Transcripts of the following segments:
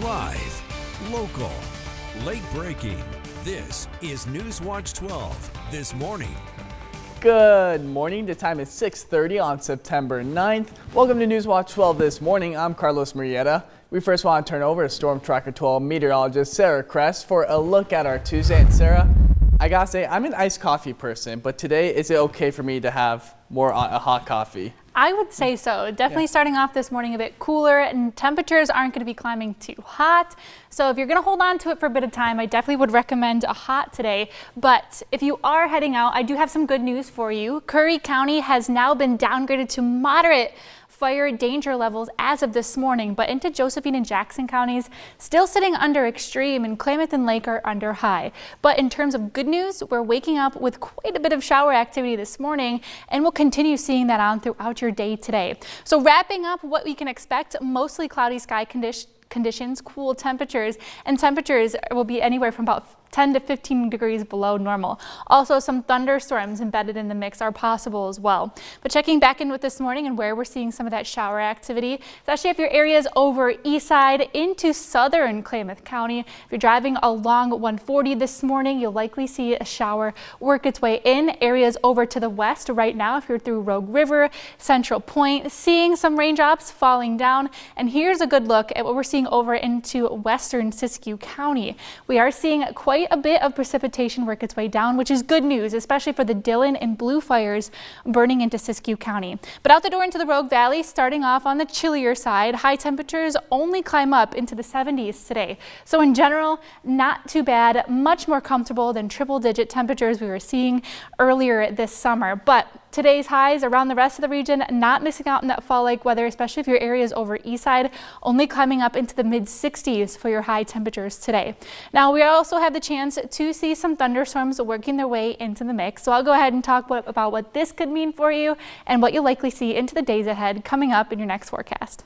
Live, local, late breaking. This is Newswatch 12 this morning. Good morning. The time is 6:30 on September 9th. Welcome to Newswatch 12 this morning. I'm Carlos Murrieta. We first want to turn over to Storm Tracker 12 meteorologist Sarah Kress for a look at our Tuesday. And Sarah, I gotta say, I'm an iced coffee person, but today, is it okay for me to have more a hot coffee? I would say so. Definitely starting off this morning a bit cooler, and temperatures aren't going to be climbing too hot. So if you're going to hold on to it for a bit of time, I definitely would recommend a hot today. But if you are heading out, I do have some good news for you. Curry County has now been downgraded to moderate fire danger levels as of this morning, but into Josephine and Jackson counties still sitting under extreme, and Klamath and Lake are under high. But in terms of good news, we're waking up with quite a bit of shower activity this morning, and we'll continue seeing that on throughout your day today. So wrapping up what we can expect, mostly cloudy sky conditions, cool temperatures, and temperatures will be anywhere from about 10 to 15 degrees below normal. Also, some thunderstorms embedded in the mix are possible as well. But checking back in with this morning and where we're seeing some of that shower activity, especially if your area is over east side into southern Klamath County. If you're driving along 140 this morning, you'll likely see a shower work its way in. Areas over to the west right now, if you're through Rogue River, Central Point, seeing some raindrops falling down. And here's a good look at what we're seeing over into western Siskiyou County. We are seeing quite a bit of precipitation work its way down, which is good news, especially for the Dillon and Blue fires burning into Siskiyou County. But out the door into the Rogue Valley, starting off on the chillier side, high temperatures only climb up into the 70s today. So in general, not too bad, much more comfortable than triple-digit temperatures we were seeing earlier this summer. But today's highs around the rest of the region, not missing out on that fall-like weather, especially if your area is over east side, only climbing up into the mid-60s for your high temperatures today. Now, we also have the chance to see some thunderstorms working their way into the mix. So I'll go ahead and talk about what this could mean for you and what you'll likely see into the days ahead coming up in your next forecast.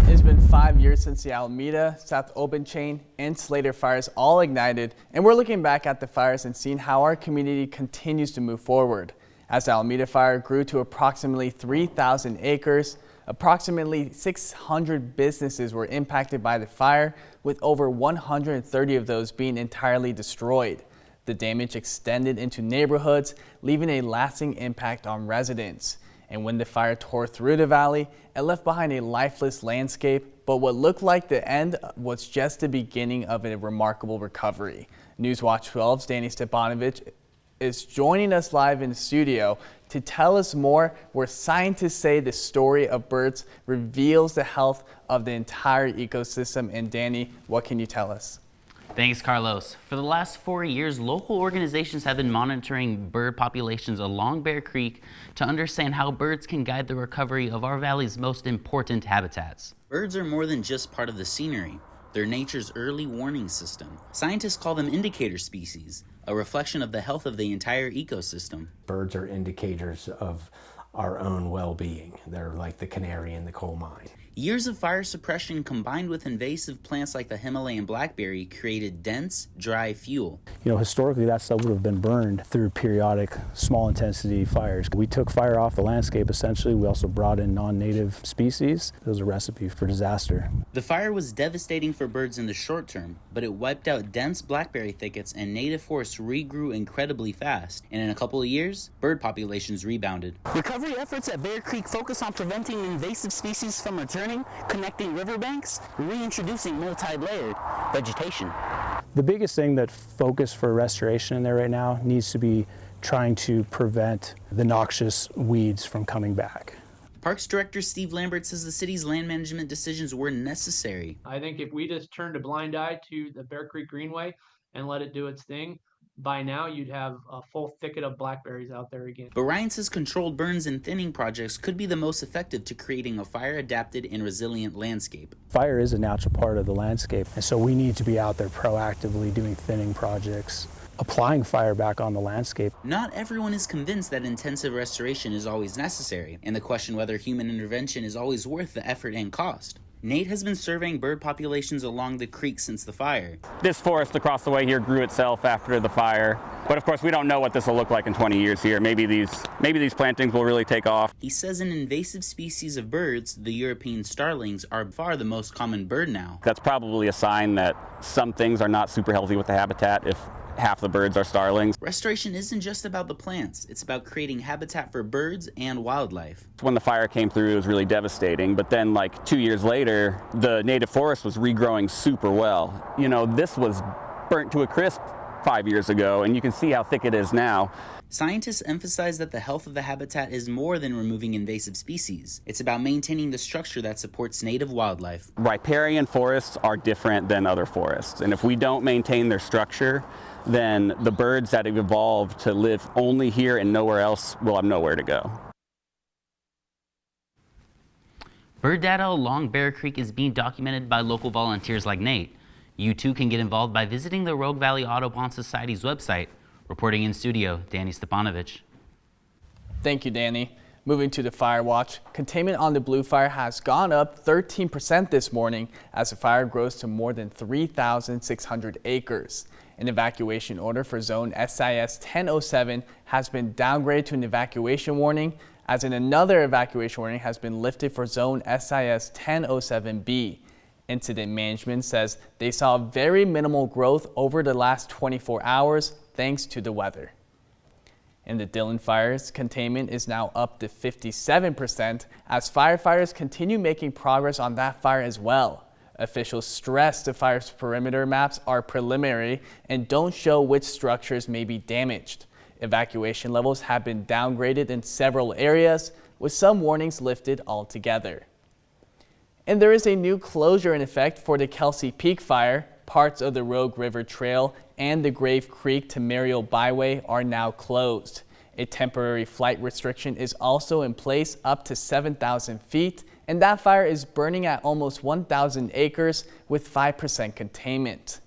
It's been 5 years since the Alameda, South Obenchain, and Slater fires all ignited, and we're looking back at the fires and seeing how our community continues to move forward. As the Alameda fire grew to approximately 3,000 acres, approximately 600 businesses were impacted by the fire, with over 130 of those being entirely destroyed. The damage extended into neighborhoods, leaving a lasting impact on residents. And when the fire tore through the valley, it left behind a lifeless landscape, but what looked like the end was just the beginning of a remarkable recovery. Newswatch 12's Danny Stepanovich is joining us live in the studio to tell us more, where scientists say the story of birds reveals the health of the entire ecosystem. And Danny, what can you tell us? Thanks, Carlos. For the last 4 years, local organizations have been monitoring bird populations along Bear Creek to understand how birds can guide the recovery of our valley's most important habitats. Birds are more than just part of the scenery. They're nature's early warning system. Scientists call them indicator species, a reflection of the health of the entire ecosystem. Birds are indicators of our own well-being. They're like the canary in the coal mine. Years of fire suppression combined with invasive plants like the Himalayan blackberry created dense, dry fuel. You know, historically that stuff would have been burned through periodic small intensity fires. We took fire off the landscape essentially. We also brought in non-native species. It was a recipe for disaster. The fire was devastating for birds in the short term, but it wiped out dense blackberry thickets and native forests regrew incredibly fast. And in a couple of years, bird populations rebounded. Recovery efforts at Bear Creek focus on preventing invasive species from returning, connecting riverbanks, reintroducing multi-layered vegetation. The biggest thing that focus for restoration in there right now needs to be trying to prevent the noxious weeds from coming back. Parks Director Steve Lambert says the city's land management decisions were necessary. I think if we just turned a blind eye to the Bear Creek Greenway and let it do its thing, by now you'd have a full thicket of blackberries out there again. But Ryan says controlled burns and thinning projects could be the most effective to creating a fire-adapted and resilient landscape. Fire is a natural part of the landscape, and so we need to be out there proactively doing thinning projects, applying fire back on the landscape. Not everyone is convinced that intensive restoration is always necessary, and the question whether human intervention is always worth the effort and cost. Nate has been surveying bird populations along the creek since the fire. This forest across the way here grew itself after the fire, but of course we don't know what this will look like in 20 years here. Maybe these plantings will really take off. He says an invasive species of birds, the European starlings, are far the most common bird now. That's probably a sign that some things are not super healthy with the habitat if half the birds are starlings. Restoration isn't just about the plants, it's about creating habitat for birds and wildlife. When the fire came through, it was really devastating, but then like 2 years later, the native forest was regrowing super well. You know, this was burnt to a crisp 5 years ago, and you can see how thick it is now. Scientists emphasize that the health of the habitat is more than removing invasive species. It's about maintaining the structure that supports native wildlife. Riparian forests are different than other forests, and if we don't maintain their structure, then the birds that have evolved to live only here and nowhere else will have nowhere to go. Bird data along Bear Creek is being documented by local volunteers like Nate. You too can get involved by visiting the Rogue Valley Audubon Society's website. Reporting in studio, Danny Stepanovich. Thank you, Danny. Moving to the fire watch, containment on the Blue Fire has gone up 13% this morning as the fire grows to more than 3,600 acres. An evacuation order for zone SIS 1007 has been downgraded to an evacuation warning, as in another evacuation warning has been lifted for zone SIS 1007B. Incident management says they saw very minimal growth over the last 24 hours thanks to the weather. In the Dillon fires, containment is now up to 57% as firefighters continue making progress on that fire as well. Officials stress the fire's perimeter maps are preliminary and don't show which structures may be damaged. Evacuation levels have been downgraded in several areas, with some warnings lifted altogether. And there is a new closure in effect for the Kelsey Peak fire. Parts of the Rogue River Trail and the Grave Creek to Mariel Byway are now closed. A temporary flight restriction is also in place up to 7,000 feet, and that fire is burning at almost 1,000 acres with 5% containment.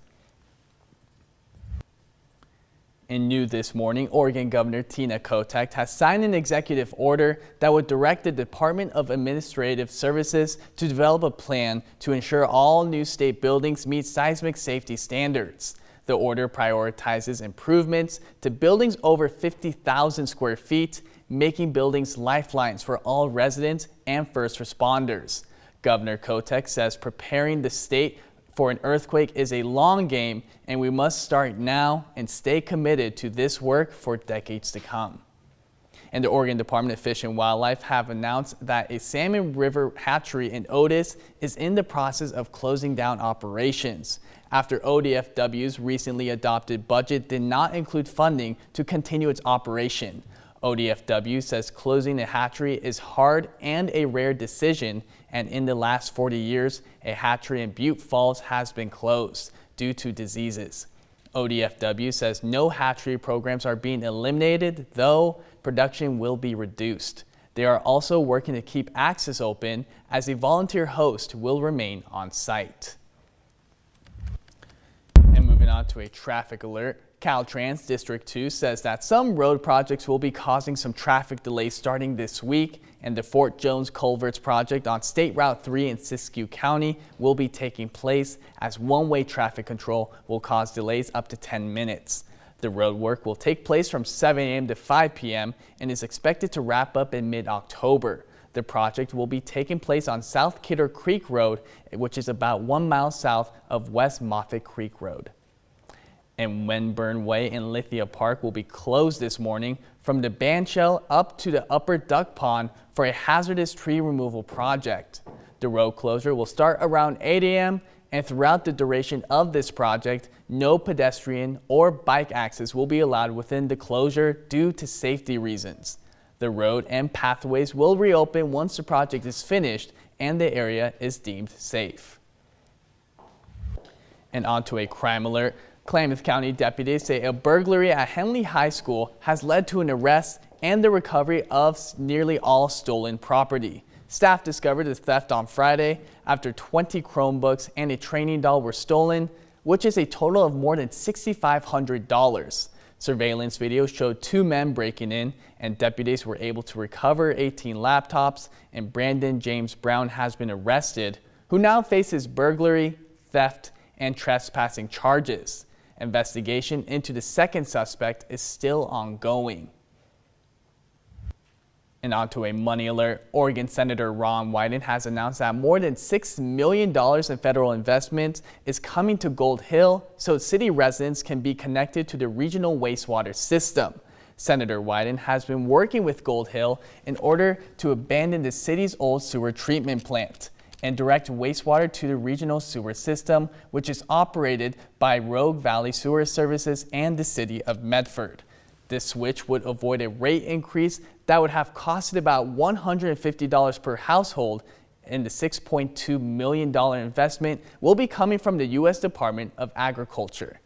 And new this morning, Oregon Governor Tina Kotek has signed an executive order that would direct the Department of Administrative Services to develop a plan to ensure all new state buildings meet seismic safety standards. The order prioritizes improvements to buildings over 50,000 square feet, making buildings lifelines for all residents and first responders. Governor Kotek says preparing the state for an earthquake is a long game, and we must start now and stay committed to this work for decades to come. And the Oregon Department of Fish and Wildlife have announced that a Salmon River hatchery in Otis is in the process of closing down operations after ODFW's recently adopted budget did not include funding to continue its operation. ODFW says closing the hatchery is hard and a rare decision, and in the last 40 years, a hatchery in Butte Falls has been closed due to diseases. ODFW says no hatchery programs are being eliminated, though production will be reduced. They are also working to keep access open as a volunteer host will remain on site. And moving on to a traffic alert. Caltrans District 2 says that some road projects will be causing some traffic delays starting this week, and the Fort Jones Culverts project on State Route 3 in Siskiyou County will be taking place as one-way traffic control will cause delays up to 10 minutes. The road work will take place from 7 a.m. to 5 p.m. and is expected to wrap up in mid-October. The project will be taking place on South Kidder Creek Road, which is about 1 mile south of West Moffett Creek Road. And Wenburn Way in Lithia Park will be closed this morning from the bandshell up to the upper duck pond for a hazardous tree removal project. The road closure will start around 8 a.m. and throughout the duration of this project, no pedestrian or bike access will be allowed within the closure due to safety reasons. The road and pathways will reopen once the project is finished and the area is deemed safe. And on to a crime alert. Klamath County deputies say a burglary at Henley High School has led to an arrest and the recovery of nearly all stolen property. Staff discovered the theft on Friday after 20 Chromebooks and a training doll were stolen, which is a total of more than $6,500. Surveillance video showed 2 men breaking in, and deputies were able to recover 18 laptops, and Brandon James Brown has been arrested, who now faces burglary, theft, and trespassing charges. Investigation into the second suspect is still ongoing. And on to a money alert. Oregon Senator Ron Wyden has announced that more than $6 million in federal investment is coming to Gold Hill so city residents can be connected to the regional wastewater system. Senator Wyden has been working with Gold Hill in order to abandon the city's old sewer treatment plant and direct wastewater to the regional sewer system, which is operated by Rogue Valley Sewer Services and the city of Medford. This switch would avoid a rate increase that would have costed about $150 per household, and the $6.2 million investment will be coming from the U.S. Department of Agriculture.